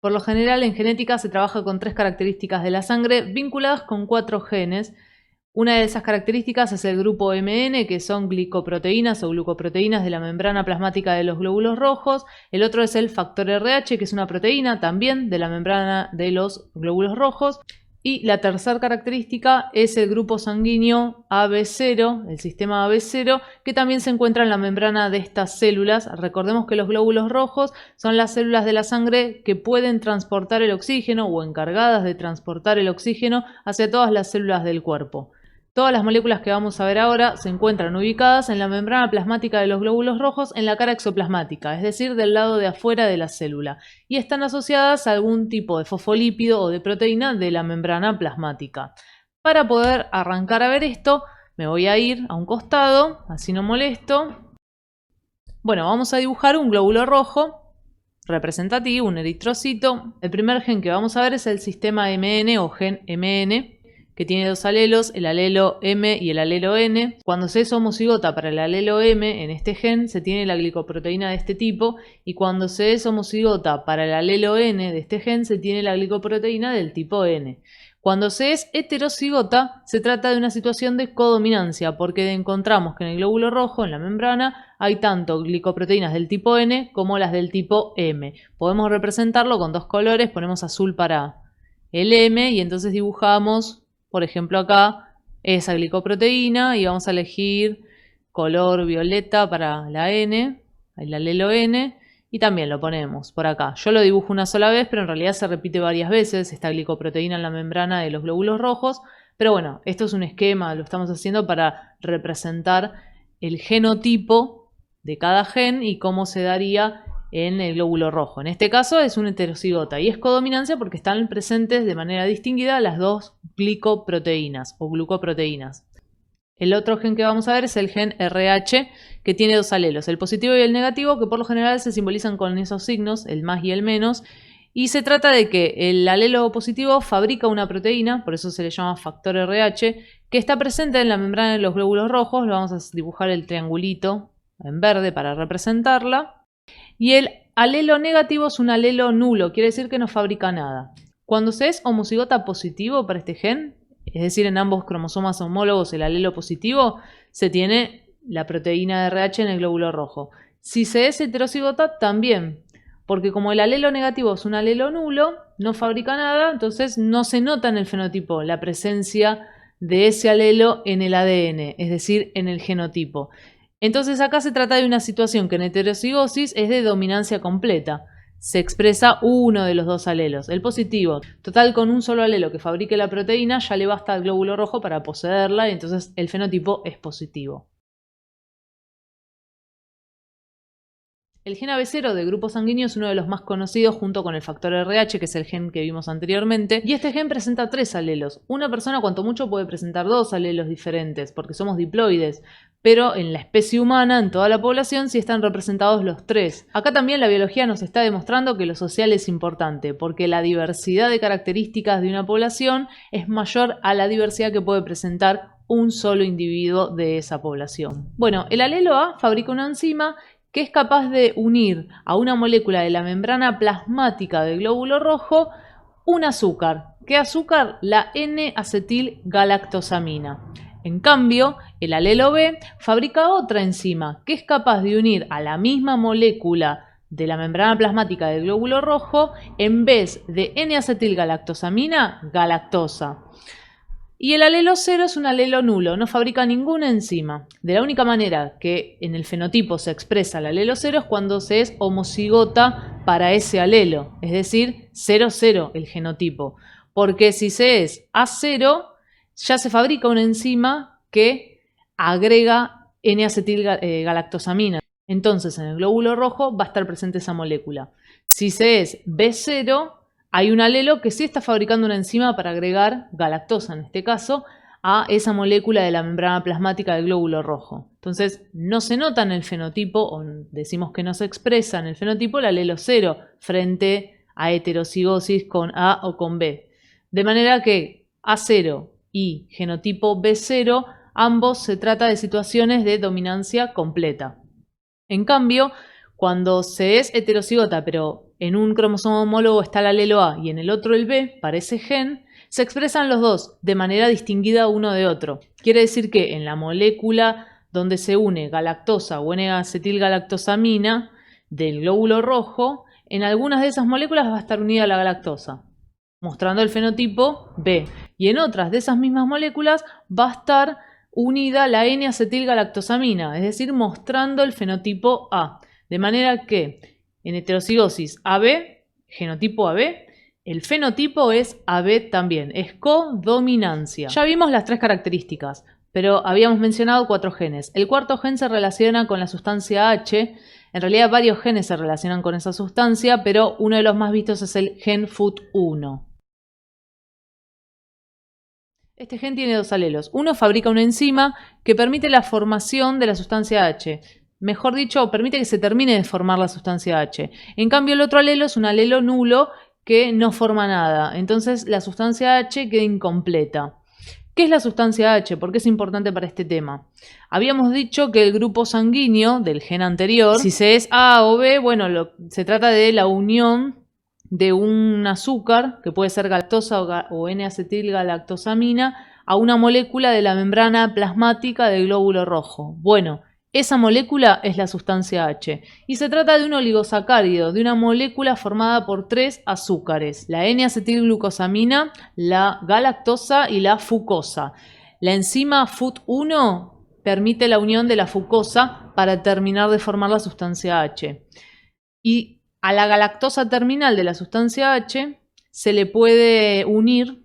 Por lo general, en genética se trabaja con 3 características de la sangre vinculadas con 4 genes. Una de esas características es el grupo MN, que son glicoproteínas o glucoproteínas de la membrana plasmática de los glóbulos rojos. El otro es el factor RH, que es una proteína también de la membrana de los glóbulos rojos. Y la tercera característica es el grupo sanguíneo AB0, el sistema AB0, que también se encuentra en la membrana de estas células. Recordemos que los glóbulos rojos son las células de la sangre que pueden transportar el oxígeno o encargadas de transportar el oxígeno hacia todas las células del cuerpo. Todas las moléculas que vamos a ver ahora se encuentran ubicadas en la membrana plasmática de los glóbulos rojos en la cara exoplasmática, es decir, del lado de afuera de la célula, y están asociadas a algún tipo de fosfolípido o de proteína de la membrana plasmática. Para poder arrancar a ver esto, me voy a ir a un costado, así no molesto. Bueno, vamos a dibujar un glóbulo rojo representativo, un eritrocito. El primer gen que vamos a ver es el sistema MN o gen MN, que tiene 2 alelos, el alelo M y el alelo N. Cuando se es homocigota para el alelo M en este gen, se tiene la glicoproteína de este tipo, y cuando se es homocigota para el alelo N de este gen, se tiene la glicoproteína del tipo N. Cuando se es heterocigota, se trata de una situación de codominancia, porque encontramos que en el glóbulo rojo, en la membrana, hay tanto glicoproteínas del tipo N como las del tipo M. Podemos representarlo con 2 colores, ponemos azul para el M y entonces dibujamos, por ejemplo acá, esa glicoproteína, y vamos a elegir color violeta para la N, el alelo N, y también lo ponemos por acá. Yo lo dibujo una sola vez, pero en realidad se repite varias veces esta glicoproteína en la membrana de los glóbulos rojos. Pero bueno, esto es un esquema, lo estamos haciendo para representar el genotipo de cada gen y cómo se daría en el glóbulo rojo. En este caso es una heterocigota y es codominancia porque están presentes de manera distinguida las 2 glicoproteínas o glucoproteínas. El otro gen que vamos a ver es el gen RH, que tiene 2 alelos, el positivo y el negativo, que por lo general se simbolizan con esos signos, el más y el menos. Y se trata de que el alelo positivo fabrica una proteína, por eso se le llama factor RH, que está presente en la membrana de los glóbulos rojos. Lo vamos a dibujar el triangulito en verde para representarla. Y el alelo negativo es un alelo nulo, quiere decir que no fabrica nada. Cuando se es homocigota positivo para este gen, es decir, en ambos cromosomas homólogos el alelo positivo, se tiene la proteína de RH en el glóbulo rojo. Si se es heterocigota, también, porque como el alelo negativo es un alelo nulo, no fabrica nada, entonces no se nota en el fenotipo la presencia de ese alelo en el ADN, es decir, en el genotipo. Entonces acá se trata de una situación que en heterocigosis es de dominancia completa. Se expresa uno de los 2 alelos, el positivo. Total, con un solo alelo que fabrique la proteína ya le basta al glóbulo rojo para poseerla y entonces el fenotipo es positivo. El gen AB0 de grupo sanguíneo es uno de los más conocidos junto con el factor RH, que es el gen que vimos anteriormente, y este gen presenta 3 alelos. Una persona cuanto mucho puede presentar 2 alelos diferentes, porque somos diploides, pero en la especie humana, en toda la población, sí están representados los 3. Acá también la biología nos está demostrando que lo social es importante, porque la diversidad de características de una población es mayor a la diversidad que puede presentar un solo individuo de esa población. Bueno, el alelo A fabrica una enzima que es capaz de unir a una molécula de la membrana plasmática del glóbulo rojo un azúcar. ¿Qué azúcar? La N-acetilgalactosamina. En cambio, el alelo B fabrica otra enzima que es capaz de unir a la misma molécula de la membrana plasmática del glóbulo rojo, en vez de N-acetilgalactosamina, galactosa. Y el alelo 0 es un alelo nulo, no fabrica ninguna enzima. De la única manera que en el fenotipo se expresa el alelo 0 es cuando se es homocigota para ese alelo, es decir, 0,0 el genotipo. Porque si se es A0, ya se fabrica una enzima que agrega N-acetilgalactosamina. Entonces en el glóbulo rojo va a estar presente esa molécula. Si se es B0, hay un alelo que sí está fabricando una enzima para agregar galactosa, en este caso, a esa molécula de la membrana plasmática del glóbulo rojo. Entonces, no se nota en el fenotipo, o decimos que no se expresa en el fenotipo, el alelo 0 frente a heterocigosis con A o con B. De manera que A0 y genotipo B0, ambos se trata de situaciones de dominancia completa. En cambio, Cuando se es heterocigota, pero en un cromosoma homólogo está el alelo A y en el otro el B, para ese gen, se expresan los dos de manera distinguida uno de otro. Quiere decir que en la molécula donde se une galactosa o N-acetilgalactosamina del glóbulo rojo, en algunas de esas moléculas va a estar unida la galactosa, mostrando el fenotipo B. Y en otras de esas mismas moléculas va a estar unida la N-acetilgalactosamina, es decir, mostrando el fenotipo A. De manera que en heterocigosis AB, genotipo AB, el fenotipo es AB también, es codominancia. Ya vimos las tres características, pero habíamos mencionado 4 genes. El cuarto gen se relaciona con la sustancia H. En realidad varios genes se relacionan con esa sustancia, pero uno de los más vistos es el gen FUT1. Este gen tiene 2 alelos. Uno fabrica una enzima que permite la formación de la sustancia H. Mejor dicho, permite que se termine de formar la sustancia H. En cambio, el otro alelo es un alelo nulo que no forma nada. Entonces, la sustancia H queda incompleta. ¿Qué es la sustancia H? ¿Por qué es importante para este tema? Habíamos dicho que el grupo sanguíneo del gen anterior, si se es A o B, bueno, se trata de la unión de un azúcar, que puede ser galactosa o N-acetilgalactosamina, a una molécula de la membrana plasmática del glóbulo rojo. Bueno, esa molécula es la sustancia H. Y se trata de un oligosacárido, de una molécula formada por 3 azúcares, la N-acetilglucosamina, la galactosa y la fucosa. La enzima FUT1 permite la unión de la fucosa para terminar de formar la sustancia H. Y a la galactosa terminal de la sustancia H se le puede unir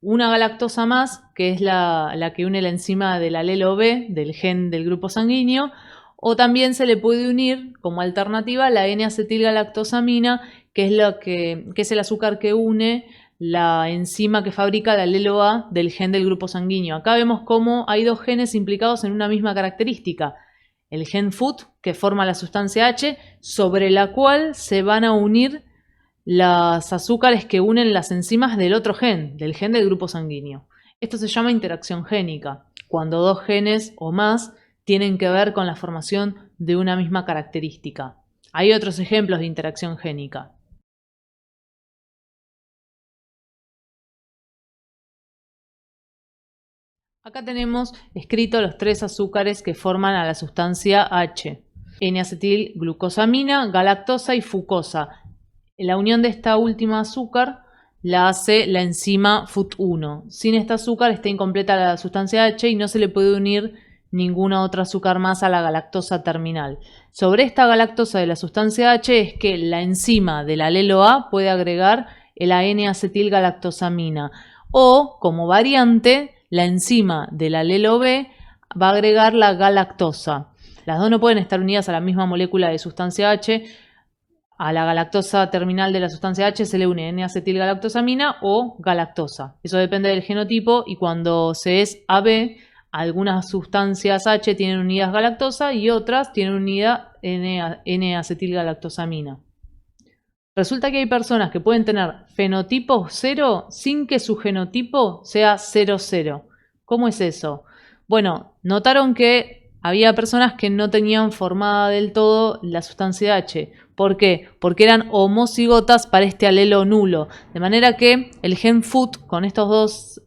una galactosa más, que es la que une la enzima del alelo B, del gen del grupo sanguíneo, o también se le puede unir como alternativa la N-acetilgalactosamina, que es el azúcar que une la enzima que fabrica el alelo A del gen del grupo sanguíneo. Acá vemos cómo hay 2 genes implicados en una misma característica. El gen FUT, que forma la sustancia H, sobre la cual se van a unir los azúcares que unen las enzimas del otro gen, del gen del grupo sanguíneo. Esto se llama interacción génica, cuando 2 genes o más tienen que ver con la formación de una misma característica. Hay otros ejemplos de interacción génica. Acá tenemos escritos los 3 azúcares que forman a la sustancia H: N-acetilglucosamina, galactosa y fucosa. La unión de esta última azúcar la hace la enzima FUT1. Sin este azúcar está incompleta la sustancia H y no se le puede unir ninguna otra azúcar más a la galactosa terminal. Sobre esta galactosa de la sustancia H es que la enzima del alelo A puede agregar el N-acetilgalactosamina, o, como variante, la enzima del alelo B va a agregar la galactosa. Las dos no pueden estar unidas a la misma molécula de sustancia H. A la galactosa terminal de la sustancia H se le une N-acetilgalactosamina o galactosa. Eso depende del genotipo, y cuando se es AB, algunas sustancias H tienen unidas galactosa y otras tienen unida N-acetilgalactosamina. Resulta que hay personas que pueden tener fenotipo 0 sin que su genotipo sea 00. ¿Cómo es eso? Bueno, notaron que había personas que no tenían formada del todo la sustancia H. ¿Por qué? Porque eran homocigotas para este alelo nulo. De manera que el gen FUT con estos 2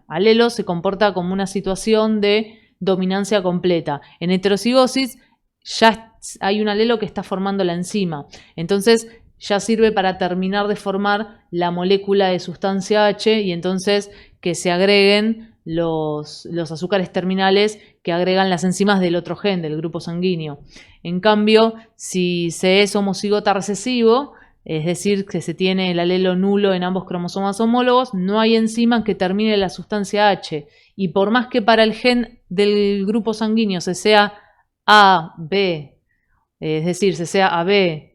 alelos se comporta como una situación de dominancia completa. En heterocigosis ya hay un alelo que está formando la enzima. Entonces ya sirve para terminar de formar la molécula de sustancia H, y entonces que se agreguen los azúcares terminales que agregan las enzimas del otro gen, del grupo sanguíneo. En cambio, si se es homocigota recesivo, es decir, que se tiene el alelo nulo en ambos cromosomas homólogos, no hay enzima que termine la sustancia H. Y por más que para el gen del grupo sanguíneo se sea A, B, es decir, se sea AB,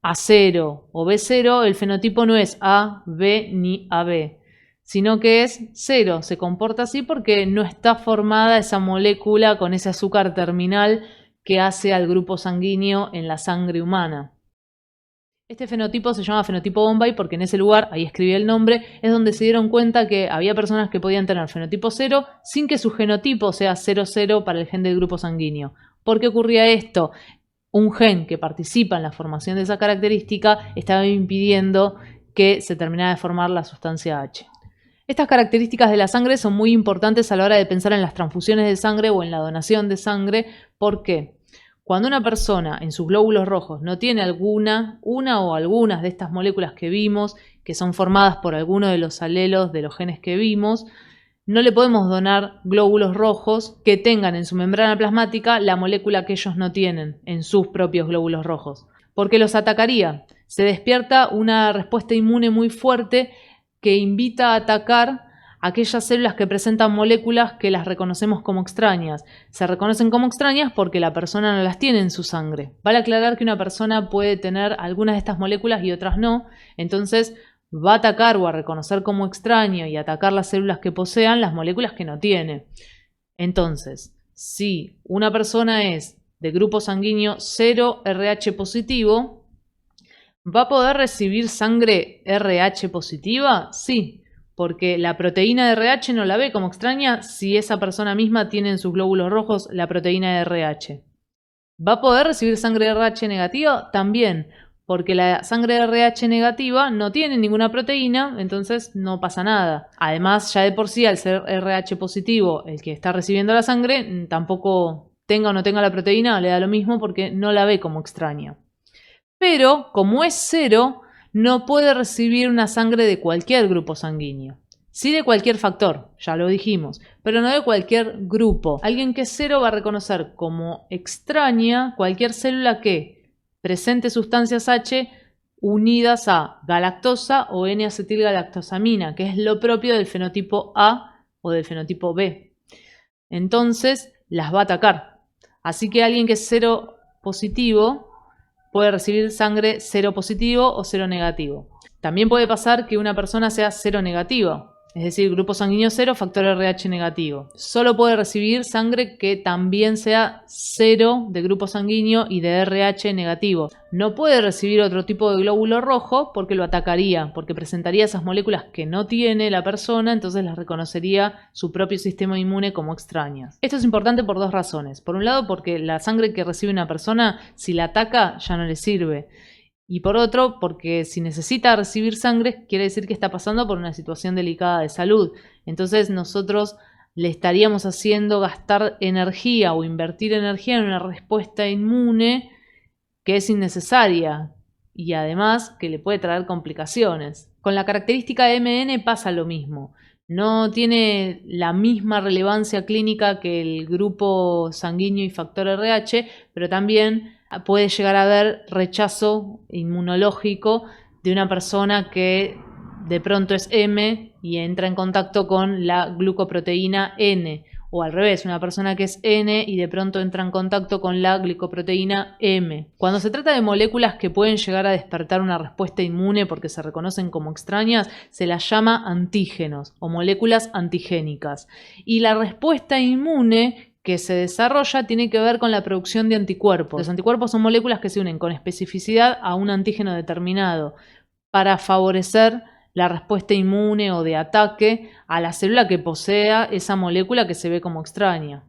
A0 o B0, el fenotipo no es A, B ni AB, sino que es 0. Se comporta así porque no está formada esa molécula con ese azúcar terminal que hace al grupo sanguíneo en la sangre humana. Este fenotipo se llama fenotipo Bombay porque en ese lugar, ahí escribí el nombre, es donde se dieron cuenta que había personas que podían tener fenotipo 0 sin que su genotipo sea 00 para el gen del grupo sanguíneo. ¿Por qué ocurría esto? Un gen que participa en la formación de esa característica estaba impidiendo que se terminara de formar la sustancia H. Estas características de la sangre son muy importantes a la hora de pensar en las transfusiones de sangre o en la donación de sangre. ¿Por qué? Cuando una persona en sus glóbulos rojos no tiene una o algunas de estas moléculas que vimos, que son formadas por alguno de los alelos de los genes que vimos, no le podemos donar glóbulos rojos que tengan en su membrana plasmática la molécula que ellos no tienen en sus propios glóbulos rojos, porque los atacaría. Se despierta una respuesta inmune muy fuerte que invita a atacar aquellas células que presentan moléculas que las reconocemos como extrañas. Se reconocen como extrañas porque la persona no las tiene en su sangre. Vale aclarar que una persona puede tener algunas de estas moléculas y otras no, entonces va a atacar o a reconocer como extraño y atacar las células que posean las moléculas que no tiene. Entonces, si una persona es de grupo sanguíneo 0 RH positivo, ¿va a poder recibir sangre RH positiva? Sí, porque la proteína de RH no la ve como extraña si esa persona misma tiene en sus glóbulos rojos la proteína de RH. ¿Va a poder recibir sangre RH negativa? También, porque la sangre RH negativa no tiene ninguna proteína, entonces no pasa nada. Además, ya de por sí, al ser RH positivo, el que está recibiendo la sangre, tampoco tenga o no tenga la proteína, le da lo mismo porque no la ve como extraña. Pero, como es 0, no puede recibir una sangre de cualquier grupo sanguíneo. Sí de cualquier factor, ya lo dijimos, pero no de cualquier grupo. Alguien que es 0 va a reconocer como extraña cualquier célula que presente sustancias H unidas a galactosa o N-acetilgalactosamina, que es lo propio del fenotipo A o del fenotipo B. Entonces, las va a atacar. Así que alguien que es 0 positivo puede recibir sangre 0 positivo o 0 negativo. También puede pasar que una persona sea 0 negativa, es decir, grupo sanguíneo 0, factor RH negativo. Solo puede recibir sangre que también sea 0 de grupo sanguíneo y de RH negativo. No puede recibir otro tipo de glóbulo rojo porque lo atacaría, porque presentaría esas moléculas que no tiene la persona, entonces las reconocería su propio sistema inmune como extrañas. Esto es importante por dos razones. Por un lado, porque la sangre que recibe una persona, si la ataca, ya no le sirve. Y por otro, porque si necesita recibir sangre, quiere decir que está pasando por una situación delicada de salud. Entonces nosotros le estaríamos haciendo gastar energía o invertir energía en una respuesta inmune que es innecesaria y además que le puede traer complicaciones. Con la característica MN pasa lo mismo. No tiene la misma relevancia clínica que el grupo sanguíneo y factor RH, pero también puede llegar a haber rechazo inmunológico de una persona que de pronto es M y entra en contacto con la glucoproteína N, o al revés, una persona que es N y de pronto entra en contacto con la glicoproteína M. Cuando se trata de moléculas que pueden llegar a despertar una respuesta inmune porque se reconocen como extrañas, se las llama antígenos o moléculas antigénicas. Y la respuesta inmune que se desarrolla tiene que ver con la producción de anticuerpos. Los anticuerpos son moléculas que se unen con especificidad a un antígeno determinado para favorecer la respuesta inmune o de ataque a la célula que posea esa molécula que se ve como extraña.